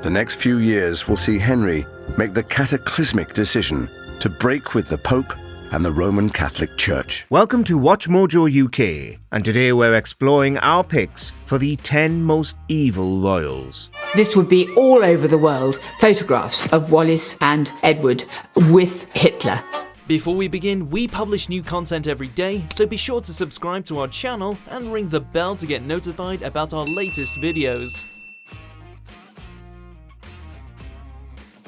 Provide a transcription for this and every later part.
The next few years will see Henry make the cataclysmic decision to break with the Pope and the Roman Catholic Church. Welcome to WatchMojoUK, and today we're exploring our picks for the 10 most evil royals. This would be all over the world, photographs of Wallis and Edward with Hitler. Before we begin, we publish new content every day, so be sure to subscribe to our channel and ring the bell to get notified about our latest videos.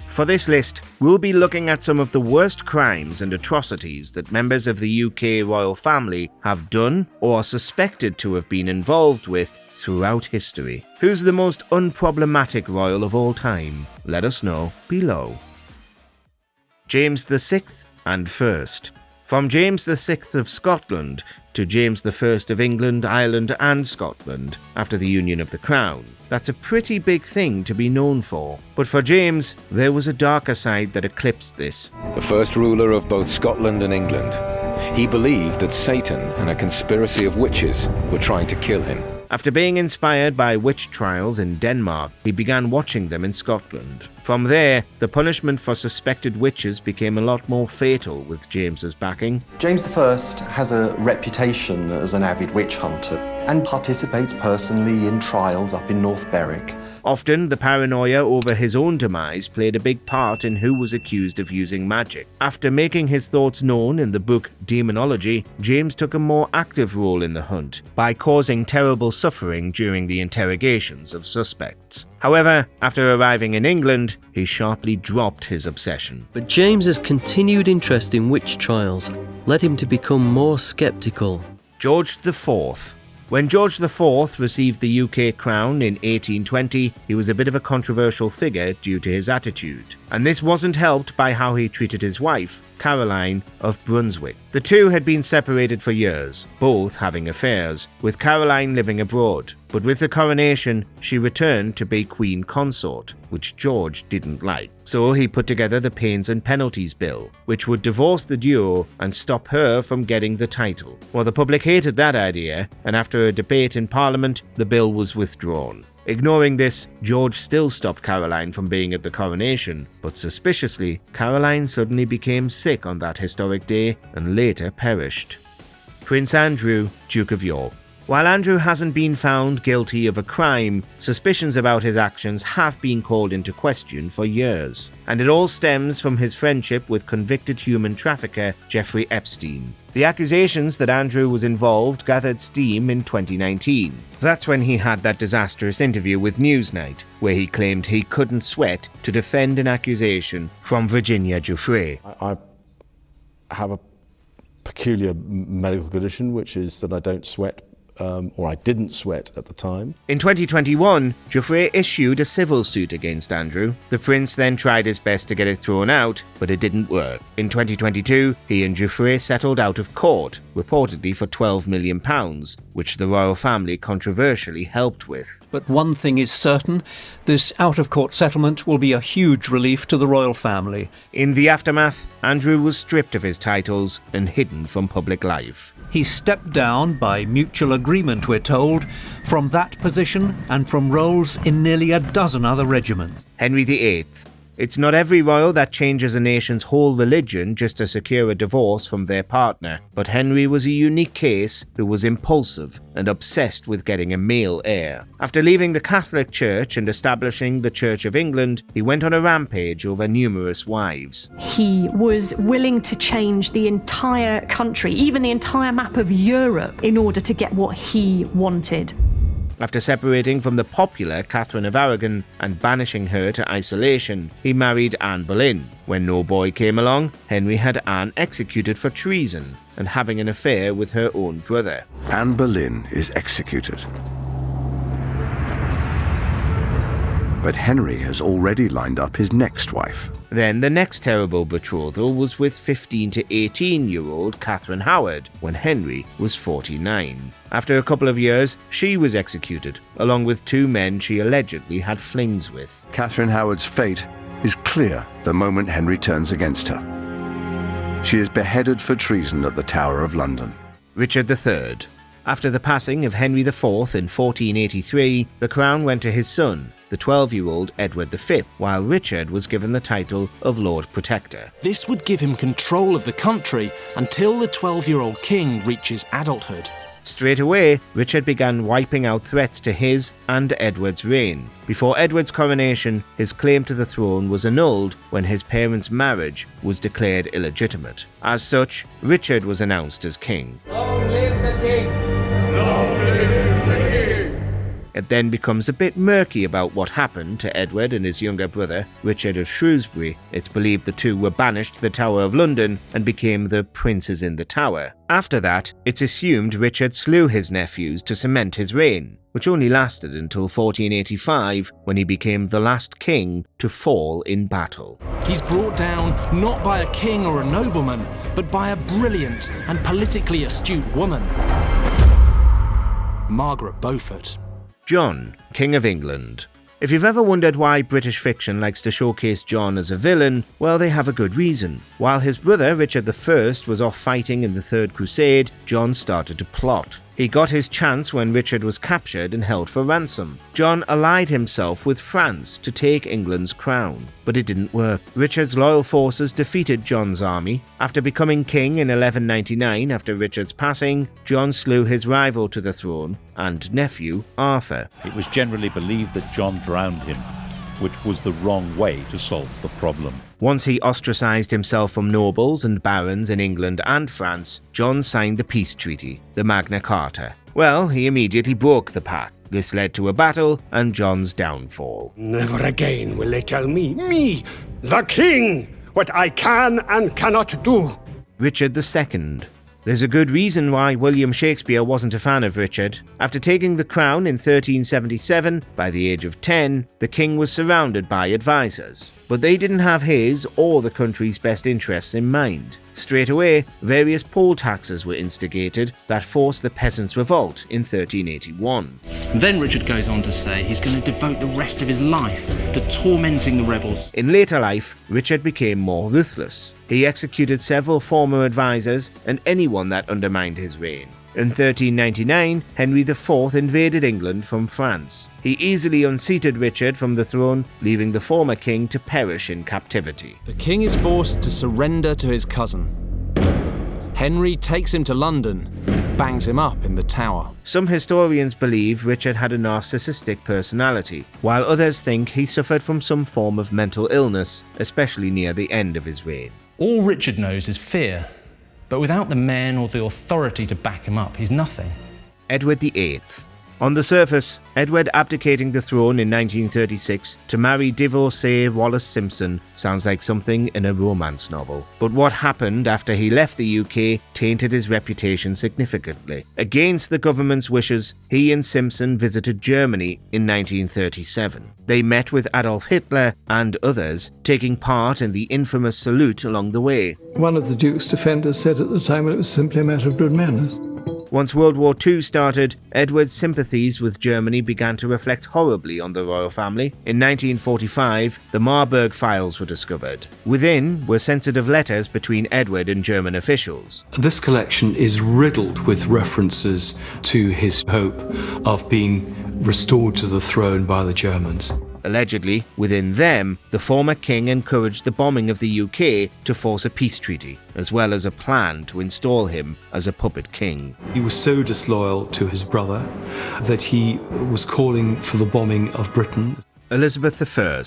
For this list, we'll be looking at some of the worst crimes and atrocities that members of the UK royal family have done or are suspected to have been involved with throughout history. Who's the most unproblematic royal of all time? Let us know below. James VI and First. From James VI of Scotland to James I of England, Ireland and Scotland after the union of the Crown. That's a pretty big thing to be known for. But for James, there was a darker side that eclipsed this. The first ruler of both Scotland and England. He believed that Satan and a conspiracy of witches were trying to kill him. After being inspired by witch trials in Denmark, he began watching them in Scotland. From there, the punishment for suspected witches became a lot more fatal with James's backing. James I has a reputation as an avid witch hunter and participates personally in trials up in North Berwick. Often, the paranoia over his own demise played a big part in who was accused of using magic. After making his thoughts known in the book Demonology, James took a more active role in the hunt by causing terrible suffering during the interrogations of suspects. However, after arriving in England, he sharply dropped his obsession. But James's continued interest in witch trials led him to become more sceptical. George IV. When George IV received the UK crown in 1820, he was a bit of a controversial figure due to his attitude. And this wasn't helped by how he treated his wife, Caroline of Brunswick. The two had been separated for years, both having affairs, with Caroline living abroad. But with the coronation, she returned to be Queen Consort, which George didn't like. So he put together the Pains and Penalties Bill, which would divorce the duo and stop her from getting the title. Well, the public hated that idea, and after a debate in Parliament, the bill was withdrawn. Ignoring this, George still stopped Caroline from being at the coronation, but suspiciously, Caroline suddenly became sick on that historic day and later perished. Prince Andrew, Duke of York. While Andrew hasn't been found guilty of a crime, suspicions about his actions have been called into question for years. And it all stems from his friendship with convicted human trafficker Jeffrey Epstein. The accusations that Andrew was involved gathered steam in 2019. That's when he had that disastrous interview with Newsnight, where he claimed he couldn't sweat to defend an accusation from Virginia Giuffre. I have a peculiar medical condition, which is that I don't sweat, or I didn't sweat at the time. In 2021, Giuffre issued a civil suit against Andrew. The prince then tried his best to get it thrown out, but it didn't work. In 2022, he and Giuffre settled out of court, reportedly for £12 million, which the royal family controversially helped with. But one thing is certain, this out-of-court settlement will be a huge relief to the royal family. In the aftermath, Andrew was stripped of his titles and hidden from public life. He stepped down by mutual agreement, we're told, from that position and from roles in nearly a dozen other regiments. Henry VIII. It's not every royal that changes a nation's whole religion just to secure a divorce from their partner, but Henry was a unique case who was impulsive and obsessed with getting a male heir. After leaving the Catholic Church and establishing the Church of England, he went on a rampage over numerous wives. He was willing to change the entire country, even the entire map of Europe, in order to get what he wanted. After separating from the popular Catherine of Aragon and banishing her to isolation, he married Anne Boleyn. When no boy came along, Henry had Anne executed for treason and having an affair with her own brother. Anne Boleyn is executed. But Henry has already lined up his next wife. Then the next terrible betrothal was with 15 to 18-year-old Catherine Howard when Henry was 49. After a couple of years, she was executed, along with two men she allegedly had flings with. Catherine Howard's fate is clear the moment Henry turns against her. She is beheaded for treason at the Tower of London. Richard III. After the passing of Henry IV in 1483, the crown went to his son, the 12-year-old Edward V, while Richard was given the title of Lord Protector. This would give him control of the country until the 12-year-old king reaches adulthood. Straight away, Richard began wiping out threats to his and Edward's reign. Before Edward's coronation, his claim to the throne was annulled when his parents' marriage was declared illegitimate. As such, Richard was announced as king. Long live the king! Long live the king! It then becomes a bit murky about what happened to Edward and his younger brother, Richard of Shrewsbury. It's believed the two were banished to the Tower of London and became the Princes in the Tower. After that, it's assumed Richard slew his nephews to cement his reign, which only lasted until 1485, when he became the last king to fall in battle. He's brought down not by a king or a nobleman, but by a brilliant and politically astute woman. Margaret Beaufort. John, King of England. If you've ever wondered why British fiction likes to showcase John as a villain, well, they have a good reason. While his brother Richard I was off fighting in the Third Crusade, John started to plot. He got his chance when Richard was captured and held for ransom. John allied himself with France to take England's crown, but it didn't work. Richard's loyal forces defeated John's army. After becoming king in 1199 after Richard's passing, John slew his rival to the throne and nephew, Arthur. It was generally believed that John drowned him, which was the wrong way to solve the problem. Once he ostracized himself from nobles and barons in England and France, John signed the peace treaty, the Magna Carta. Well, he immediately broke the pact. This led to a battle and John's downfall. Never again will they tell me, the king, what I can and cannot do. Richard II. There's a good reason why William Shakespeare wasn't a fan of Richard. After taking the crown in 1377, by the age of 10, the king was surrounded by advisors. But they didn't have his or the country's best interests in mind. Straight away, various poll taxes were instigated that forced the Peasants' Revolt in 1381. Then Richard goes on to say he's going to devote the rest of his life to tormenting the rebels. In later life, Richard became more ruthless. He executed several former advisors and anyone that undermined his reign. In 1399, Henry IV invaded England from France. He easily unseated Richard from the throne, leaving the former king to perish in captivity. The king is forced to surrender to his cousin. Henry takes him to London, bangs him up in the Tower. Some historians believe Richard had a narcissistic personality, while others think he suffered from some form of mental illness, especially near the end of his reign. All Richard knows is fear. But without the men or the authority to back him up, he's nothing. Edward VIII. On the surface, Edward abdicating the throne in 1936 to marry divorcee Wallis Simpson sounds like something in a romance novel. But what happened after he left the UK tainted his reputation significantly. Against the government's wishes, he and Simpson visited Germany in 1937. They met with Adolf Hitler and others, taking part in the infamous salute along the way. One of the Duke's defenders said at the time that it was simply a matter of good manners. Once World War II started, Edward's sympathies with Germany began to reflect horribly on the royal family. In 1945, the Marburg files were discovered. Within were sensitive letters between Edward and German officials. This collection is riddled with references to his hope of being restored to the throne by the Germans. Allegedly, within them, the former king encouraged the bombing of the UK to force a peace treaty, as well as a plan to install him as a puppet king. He was so disloyal to his brother that he was calling for the bombing of Britain. Elizabeth I.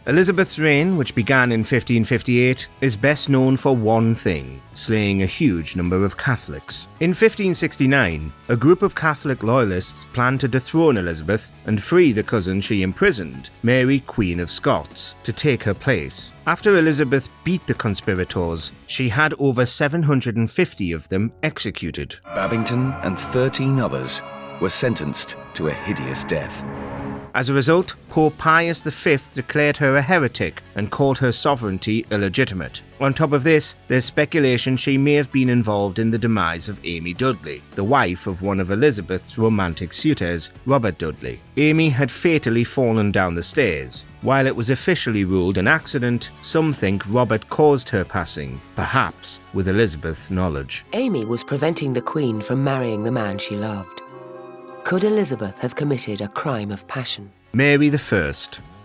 Elizabeth's reign, which began in 1558, is best known for one thing: slaying a huge number of Catholics. In 1569, a group of Catholic loyalists planned to dethrone Elizabeth and free the cousin she imprisoned, Mary, Queen of Scots, to take her place. After Elizabeth beat the conspirators, she had over 750 of them executed. Babington and 13 others were sentenced to a hideous death. As a result, Pope Pius V declared her a heretic and called her sovereignty illegitimate. On top of this, there's speculation she may have been involved in the demise of Amy Dudley, the wife of one of Elizabeth's romantic suitors, Robert Dudley. Amy had fatally fallen down the stairs. While it was officially ruled an accident, some think Robert caused her passing, perhaps with Elizabeth's knowledge. Amy was preventing the Queen from marrying the man she loved. Could Elizabeth have committed a crime of passion? Mary I.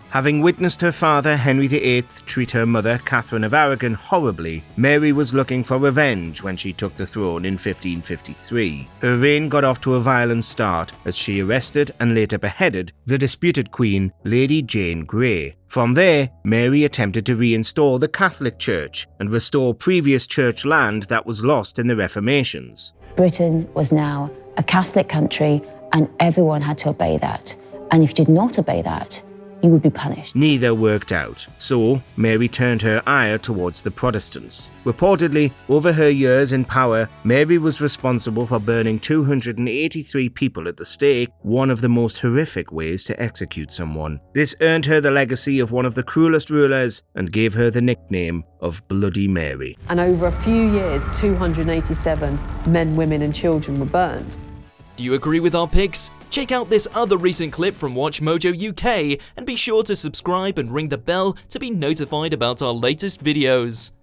Having witnessed her father Henry VIII treat her mother Catherine of Aragon horribly, Mary was looking for revenge when she took the throne in 1553. Her reign got off to a violent start as she arrested and later beheaded the disputed queen, Lady Jane Grey. From there, Mary attempted to reinstall the Catholic Church and restore previous church land that was lost in the Reformations. Britain was now a Catholic country and everyone had to obey that. And if you did not obey that, you would be punished. Neither worked out, so Mary turned her ire towards the Protestants. Reportedly, over her years in power, Mary was responsible for burning 283 people at the stake, one of the most horrific ways to execute someone. This earned her the legacy of one of the cruelest rulers and gave her the nickname of Bloody Mary. And over a few years, 287 men, women and children were burned. Do you agree with our picks? Check out this other recent clip from WatchMojoUK and be sure to subscribe and ring the bell to be notified about our latest videos.